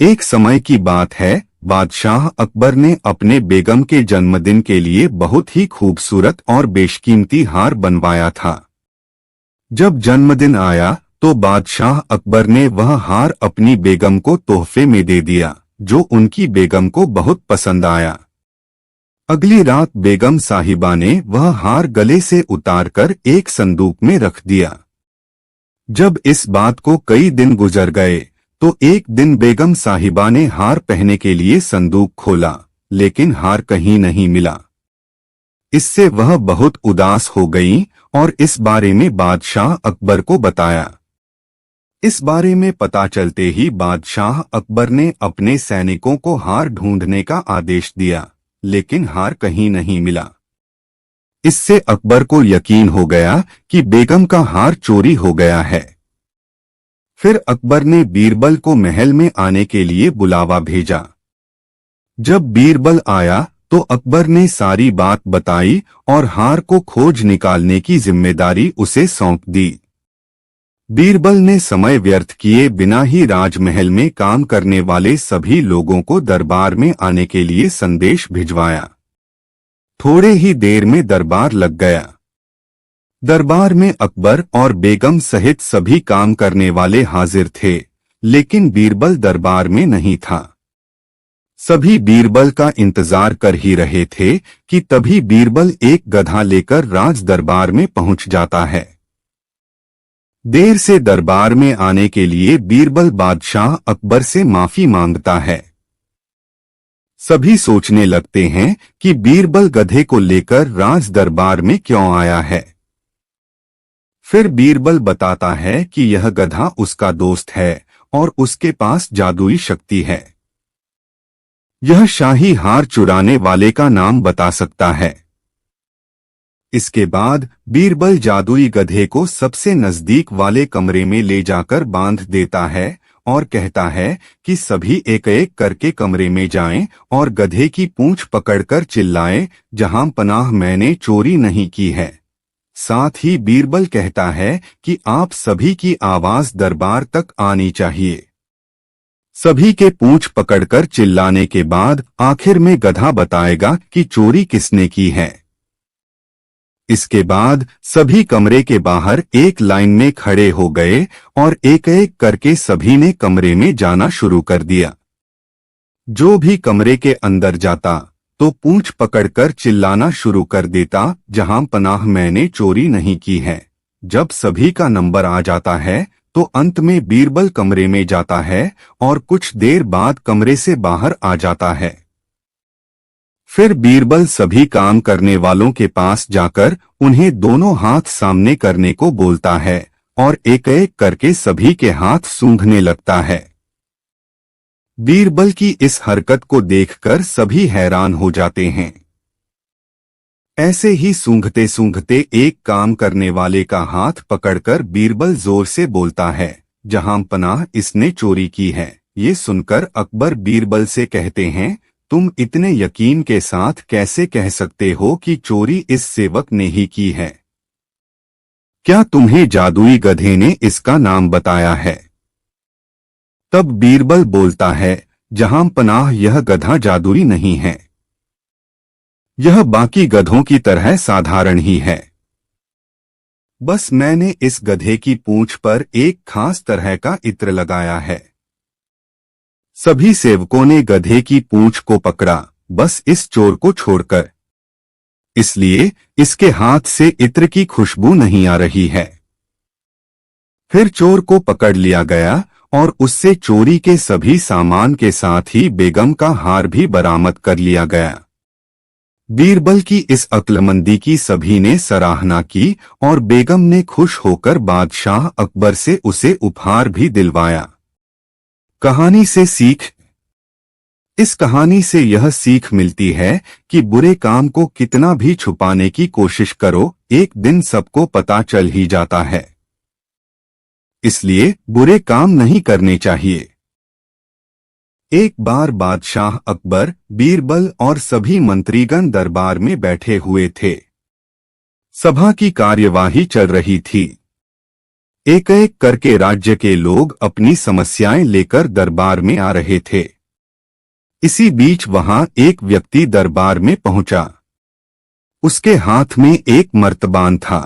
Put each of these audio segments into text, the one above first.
एक समय की बात है, बादशाह अकबर ने अपने बेगम के जन्मदिन के लिए बहुत ही खूबसूरत और बेशकीमती हार बनवाया था। जब जन्मदिन आया तो बादशाह अकबर ने वह हार अपनी बेगम को तोहफे में दे दिया, जो उनकी बेगम को बहुत पसंद आया। अगली रात बेगम साहिबा ने वह हार गले से उतारकर एक संदूक में रख दिया। जब इस बात को कई दिन गुजर गए तो एक दिन बेगम साहिबा ने हार पहनने के लिए संदूक खोला, लेकिन हार कहीं नहीं मिला। इससे वह बहुत उदास हो गईं और इस बारे में बादशाह अकबर को बताया। इस बारे में पता चलते ही बादशाह अकबर ने अपने सैनिकों को हार ढूंढने का आदेश दिया, लेकिन हार कहीं नहीं मिला। इससे अकबर को यकीन हो गया कि बेगम का हार चोरी हो गया है। फिर अकबर ने बीरबल को महल में आने के लिए बुलावा भेजा। जब बीरबल आया तो अकबर ने सारी बात बताई और हार को खोज निकालने की जिम्मेदारी उसे सौंप दी। बीरबल ने समय व्यर्थ किए बिना ही राजमहल में काम करने वाले सभी लोगों को दरबार में आने के लिए संदेश भिजवाया। थोड़े ही देर में दरबार लग गया। दरबार में अकबर और बेगम सहित सभी काम करने वाले हाजिर थे, लेकिन बीरबल दरबार में नहीं था। सभी बीरबल का इंतजार कर ही रहे थे कि तभी बीरबल एक गधा लेकर राज दरबार में पहुंच जाता है। देर से दरबार में आने के लिए बीरबल बादशाह अकबर से माफी मांगता है। सभी सोचने लगते हैं कि बीरबल गधे को लेकर राज दरबार में क्यों आया है। फिर बीरबल बताता है कि यह गधा उसका दोस्त है और उसके पास जादुई शक्ति है। यह शाही हार चुराने वाले का नाम बता सकता है। इसके बाद बीरबल जादुई गधे को सबसे नजदीक वाले कमरे में ले जाकर बांध देता है और कहता है कि सभी एक एक करके कमरे में जाएं और गधे की पूंछ पकड़कर चिल्लाएं, जहां पनाह मैंने चोरी नहीं की है। साथ ही बीरबल कहता है कि आप सभी की आवाज दरबार तक आनी चाहिए। सभी के पूंछ पकड़कर चिल्लाने के बाद आखिर में गधा बताएगा कि चोरी किसने की है। इसके बाद सभी कमरे के बाहर एक लाइन में खड़े हो गए और एक एक करके सभी ने कमरे में जाना शुरू कर दिया। जो भी कमरे के अंदर जाता तो पूंछ पकड़कर चिल्लाना शुरू कर देता, जहां पनाह मैंने चोरी नहीं की है। जब सभी का नंबर आ जाता है तो अंत में बीरबल कमरे में जाता है और कुछ देर बाद कमरे से बाहर आ जाता है। फिर बीरबल सभी काम करने वालों के पास जाकर उन्हें दोनों हाथ सामने करने को बोलता है और एक एक करके सभी के हाथ सूंघने लगता है। बीरबल की इस हरकत को देखकर सभी हैरान हो जाते हैं। ऐसे ही सूंघते सूंघते एक काम करने वाले का हाथ पकड़कर बीरबल जोर से बोलता है, जहां पनाह इसने चोरी की है। ये सुनकर अकबर बीरबल से कहते हैं, तुम इतने यकीन के साथ कैसे कह सकते हो कि चोरी इस सेवक ने ही की है? क्या तुम्हें जादुई गधे ने इसका नाम बताया है? तब बीरबल बोलता है, जहां पनाह यह गधा जादुई नहीं है। यह बाकी गधों की तरह साधारण ही है। बस मैंने इस गधे की पूंछ पर एक खास तरह का इत्र लगाया है। सभी सेवकों ने गधे की पूंछ को पकड़ा, बस इस चोर को छोड़कर। इसलिए इसके हाथ से इत्र की खुशबू नहीं आ रही है। फिर चोर को पकड़ लिया गया और उससे चोरी के सभी सामान के साथ ही बेगम का हार भी बरामद कर लिया गया। बीरबल की इस अक्लमंदी की सभी ने सराहना की और बेगम ने खुश होकर बादशाह अकबर से उसे उपहार भी दिलवाया। कहानी से सीख। इस कहानी से यह सीख मिलती है कि बुरे काम को कितना भी छुपाने की कोशिश करो, एक दिन सबको पता चल ही जाता है। इसलिए बुरे काम नहीं करने चाहिए। एक बार बादशाह अकबर, बीरबल और सभी मंत्रीगण दरबार में बैठे हुए थे। सभा की कार्यवाही चल रही थी। एक एक करके राज्य के लोग अपनी समस्याएं लेकर दरबार में आ रहे थे। इसी बीच वहां एक व्यक्ति दरबार में पहुंचा। उसके हाथ में एक मर्तबान था।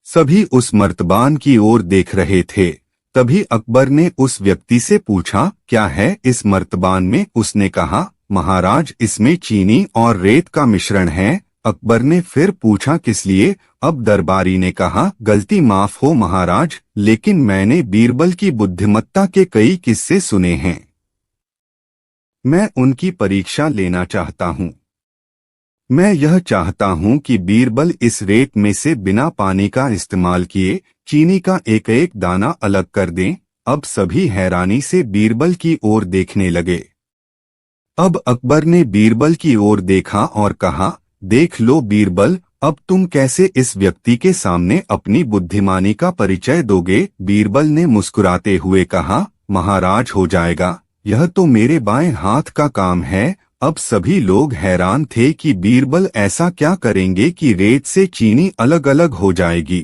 सभी उस मर्तबान की ओर देख रहे थे। तभी अकबर ने उस व्यक्ति से पूछा, क्या है इस मर्तबान में? उसने कहा, महाराज, इसमें चीनी और रेत का मिश्रण है। अकबर ने फिर पूछा, किस लिए? अब दरबारी ने कहा, गलती माफ हो महाराज, लेकिन मैंने बीरबल की बुद्धिमत्ता के कई किस्से सुने हैं। मैं उनकी परीक्षा लेना चाहता हूँ। मैं यह चाहता हूँ कि बीरबल इस रेत में से बिना पानी का इस्तेमाल किए चीनी का एक एक दाना अलग कर दें। अब सभी हैरानी से बीरबल की ओर देखने लगे। अब अकबर ने बीरबल की ओर देखा और कहा, देख लो बीरबल, अब तुम कैसे इस व्यक्ति के सामने अपनी बुद्धिमानी का परिचय दोगे? बीरबल ने मुस्कुराते हुए कहा, महाराज, हो जाएगा, यह तो मेरे बाएं हाथ का काम है। अब सभी लोग हैरान थे कि बीरबल ऐसा क्या करेंगे कि रेत से चीनी अलग अलग हो जाएगी।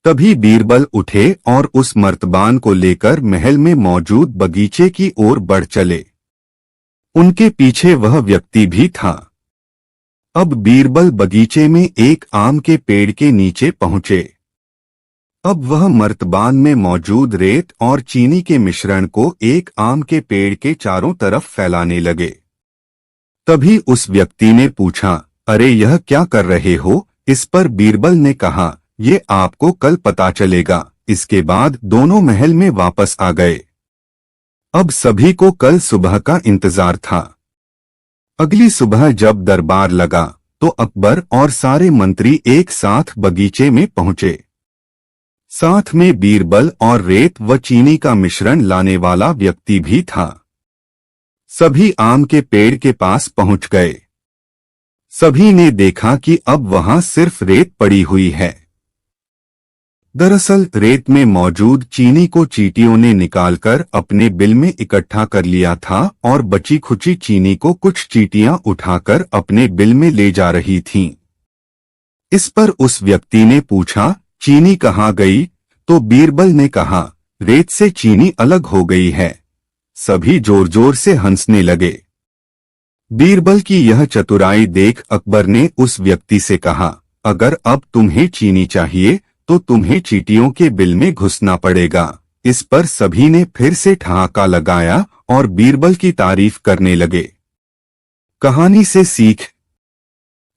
तभी बीरबल उठे और उस मर्तबान को लेकर महल में मौजूद बगीचे की ओर बढ़ चले। उनके पीछे वह व्यक्ति भी था। अब बीरबल बगीचे में एक आम के पेड़ के नीचे पहुंचे। अब वह मर्तबान में मौजूद रेत और चीनी के मिश्रण को एक आम के पेड़ के चारों तरफ फैलाने लगे। तभी उस व्यक्ति ने पूछा, अरे यह क्या कर रहे हो? इस पर बीरबल ने कहा, ये आपको कल पता चलेगा। इसके बाद दोनों महल में वापस आ गए। अब सभी को कल सुबह का इंतजार था। अगली सुबह जब दरबार लगा तो अकबर और सारे मंत्री एक साथ बगीचे में पहुंचे। साथ में बीरबल और रेत व चीनी का मिश्रण लाने वाला व्यक्ति भी था। सभी आम के पेड़ के पास पहुंच गए। सभी ने देखा कि अब वहां सिर्फ रेत पड़ी हुई है। दरअसल रेत में मौजूद चीनी को चींटियों ने निकालकर अपने बिल में इकट्ठा कर लिया था और बची खुची चीनी को कुछ चींटियां उठाकर अपने बिल में ले जा रही थीं। इस पर उस व्यक्ति ने पूछा, चीनी कहाँ गई? तो बीरबल ने कहा, रेत से चीनी अलग हो गई है। सभी जोर जोर से हंसने लगे। बीरबल की यह चतुराई देख अकबर ने उस व्यक्ति से कहा, अगर अब तुम्हें चीनी चाहिए तो तुम्हें चींटियों के बिल में घुसना पड़ेगा। इस पर सभी ने फिर से ठहाका लगाया और बीरबल की तारीफ करने लगे। कहानी से सीख,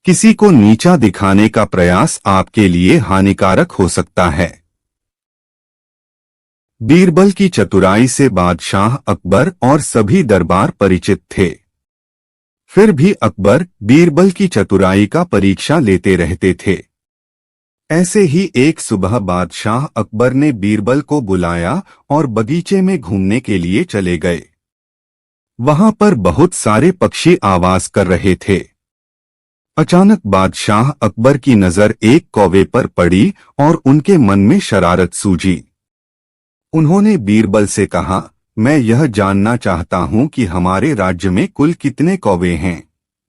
किसी को नीचा दिखाने का प्रयास आपके लिए हानिकारक हो सकता है। बीरबल की चतुराई से बादशाह अकबर और सभी दरबार परिचित थे। फिर भी अकबर बीरबल की चतुराई का परीक्षा लेते रहते थे। ऐसे ही एक सुबह बादशाह अकबर ने बीरबल को बुलाया और बगीचे में घूमने के लिए चले गए। वहां पर बहुत सारे पक्षी आवाज कर रहे थे। अचानक बादशाह अकबर की नजर एक कौवे पर पड़ी और उनके मन में शरारत सूझी। उन्होंने बीरबल से कहा, मैं यह जानना चाहता हूं कि हमारे राज्य में कुल कितने कौवे हैं।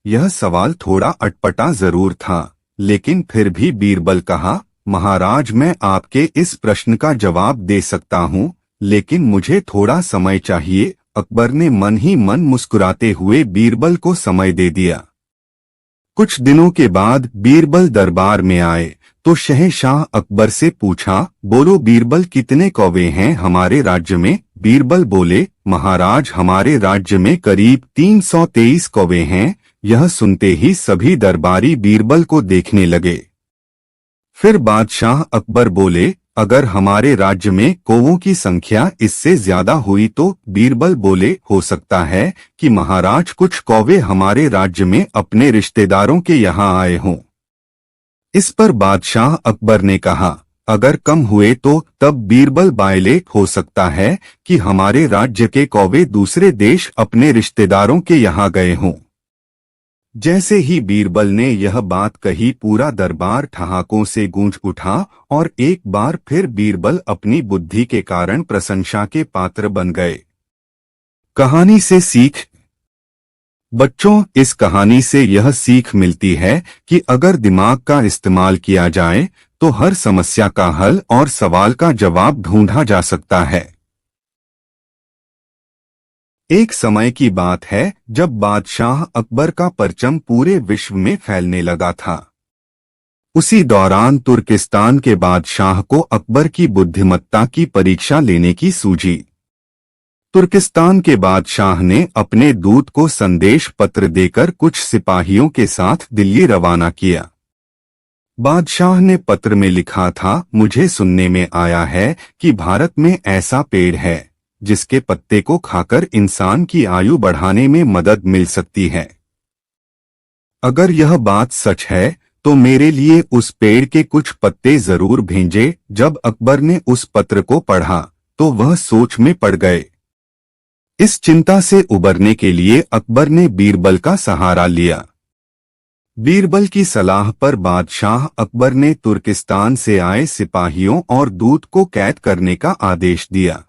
यह सवाल थोड़ा अटपटा जरूर था, लेकिन फिर भी बीरबल कहा, महाराज, मैं आपके इस प्रश्न का जवाब दे सकता हूं, लेकिन मुझे थोड़ा समय चाहिए। अकबर ने मन ही मन मुस्कुराते हुए बीरबल को समय दे दिया। कुछ दिनों के बाद बीरबल दरबार में आए तो शहंशाह अकबर से पूछा, बोलो बीरबल, कितने कौवे हैं हमारे राज्य में? बीरबल बोले, महाराज, हमारे राज्य में करीब 323 कौवे हैं। यह सुनते ही सभी दरबारी बीरबल को देखने लगे। फिर बादशाह अकबर बोले, अगर हमारे राज्य में कौवों की संख्या इससे ज्यादा हुई तो? बीरबल बोले, हो सकता है कि महाराज कुछ कौवे हमारे राज्य में अपने रिश्तेदारों के यहाँ आए हों। इस पर बादशाह अकबर ने कहा, अगर कम हुए तो? तब बीरबल बायले, हो सकता है कि हमारे राज्य के कौवे दूसरे देश अपने रिश्तेदारों के यहाँ गए हों। जैसे ही बीरबल ने यह बात कही, पूरा दरबार ठहाकों से गूंज उठा और एक बार फिर बीरबल अपनी बुद्धि के कारण प्रशंसा के पात्र बन गए। कहानी से सीख, बच्चों, इस कहानी से यह सीख मिलती है कि अगर दिमाग का इस्तेमाल किया जाए तो हर समस्या का हल और सवाल का जवाब ढूंढा जा सकता है। एक समय की बात है जब बादशाह अकबर का परचम पूरे विश्व में फैलने लगा था। उसी दौरान तुर्किस्तान के बादशाह को अकबर की बुद्धिमत्ता की परीक्षा लेने की सूझी। तुर्किस्तान के बादशाह ने अपने दूत को संदेश पत्र देकर कुछ सिपाहियों के साथ दिल्ली रवाना किया। बादशाह ने पत्र में लिखा था, मुझे सुनने में आया है कि भारत में ऐसा पेड़ है जिसके पत्ते को खाकर इंसान की आयु बढ़ाने में मदद मिल सकती है। अगर यह बात सच है तो मेरे लिए उस पेड़ के कुछ पत्ते जरूर भेजें। जब अकबर ने उस पत्र को पढ़ा तो वह सोच में पड़ गए। इस चिंता से उबरने के लिए अकबर ने बीरबल का सहारा लिया। बीरबल की सलाह पर बादशाह अकबर ने तुर्किस्तान से आए सिपाहियों और दूत को कैद करने का आदेश दिया।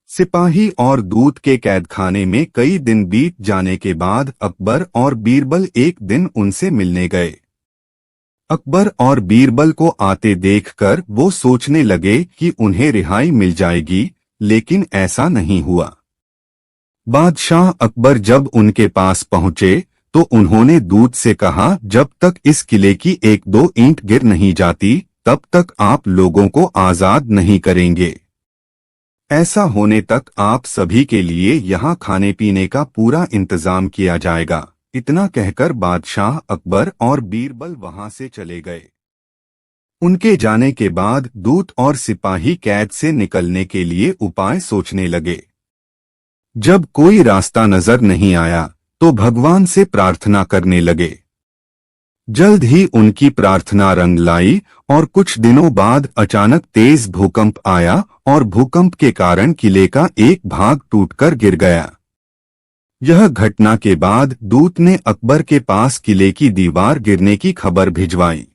सिपाही और दूत के कैदखाने में कई दिन बीत जाने के बाद अकबर और बीरबल एक दिन उनसे मिलने गए। अकबर और बीरबल को आते देखकर वो सोचने लगे कि उन्हें रिहाई मिल जाएगी, लेकिन ऐसा नहीं हुआ। बादशाह अकबर जब उनके पास पहुंचे तो उन्होंने दूत से कहा, जब तक इस किले की एक दो ईंट गिर नहीं जाती तब तक आप लोगों को आजाद नहीं करेंगे। ऐसा होने तक आप सभी के लिए यहाँ खाने पीने का पूरा इंतजाम किया जाएगा। इतना कहकर बादशाह अकबर और बीरबल वहां से चले गए। उनके जाने के बाद दूत और सिपाही कैद से निकलने के लिए उपाय सोचने लगे। जब कोई रास्ता नजर नहीं आया तो भगवान से प्रार्थना करने लगे। जल्द ही उनकी प्रार्थना रंग लाई और कुछ दिनों बाद अचानक तेज भूकंप आया और भूकंप के कारण किले का एक भाग टूटकर गिर गया। यह घटना के बाद दूत ने अकबर के पास किले की दीवार गिरने की खबर भिजवाई।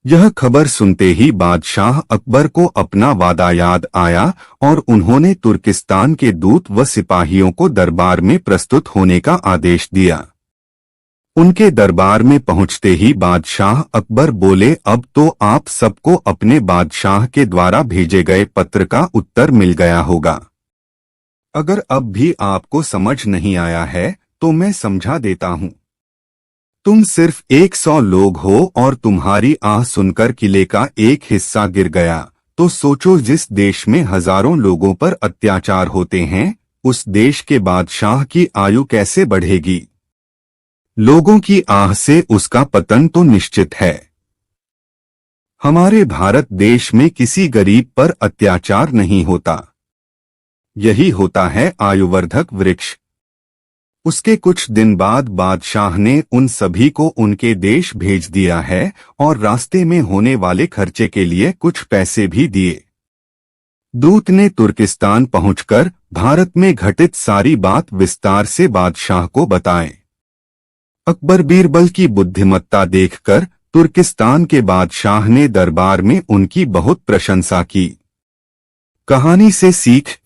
यह खबर सुनते ही बादशाह अकबर को अपना वादा याद आया और उन्होंने तुर्किस्तान के दूत व सिपाहियों को दरबार में प्रस्तुत होने का आदेश दिया। उनके दरबार में पहुंचते ही बादशाह अकबर बोले, अब तो आप सबको अपने बादशाह के द्वारा भेजे गए पत्र का उत्तर मिल गया होगा। अगर अब भी आपको समझ नहीं आया है तो मैं समझा देता हूं। तुम सिर्फ 100 लोग हो और तुम्हारी आह सुनकर किले का एक हिस्सा गिर गया, तो सोचो जिस देश में हजारों लोगों पर अत्याचार होते हैं उस देश के बादशाह की आयु कैसे बढ़ेगी। लोगों की आह से उसका पतन तो निश्चित है। हमारे भारत देश में किसी गरीब पर अत्याचार नहीं होता। यही होता है आयुवर्धक वृक्ष। उसके कुछ दिन बाद बादशाह ने उन सभी को उनके देश भेज दिया है और रास्ते में होने वाले खर्चे के लिए कुछ पैसे भी दिए। दूत ने तुर्किस्तान पहुंचकर भारत में घटित सारी बात विस्तार से बादशाह को बताएं। अकबर बीरबल की बुद्धिमत्ता देखकर तुर्किस्तान के बादशाह ने दरबार में उनकी बहुत प्रशंसा की। कहानी से सीख।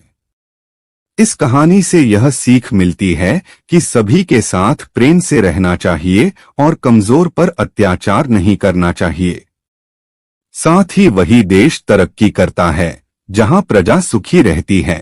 इस कहानी से यह सीख मिलती है कि सभी के साथ प्रेम से रहना चाहिए और कमजोर पर अत्याचार नहीं करना चाहिए। साथ ही वही देश तरक्की करता है जहां प्रजा सुखी रहती है।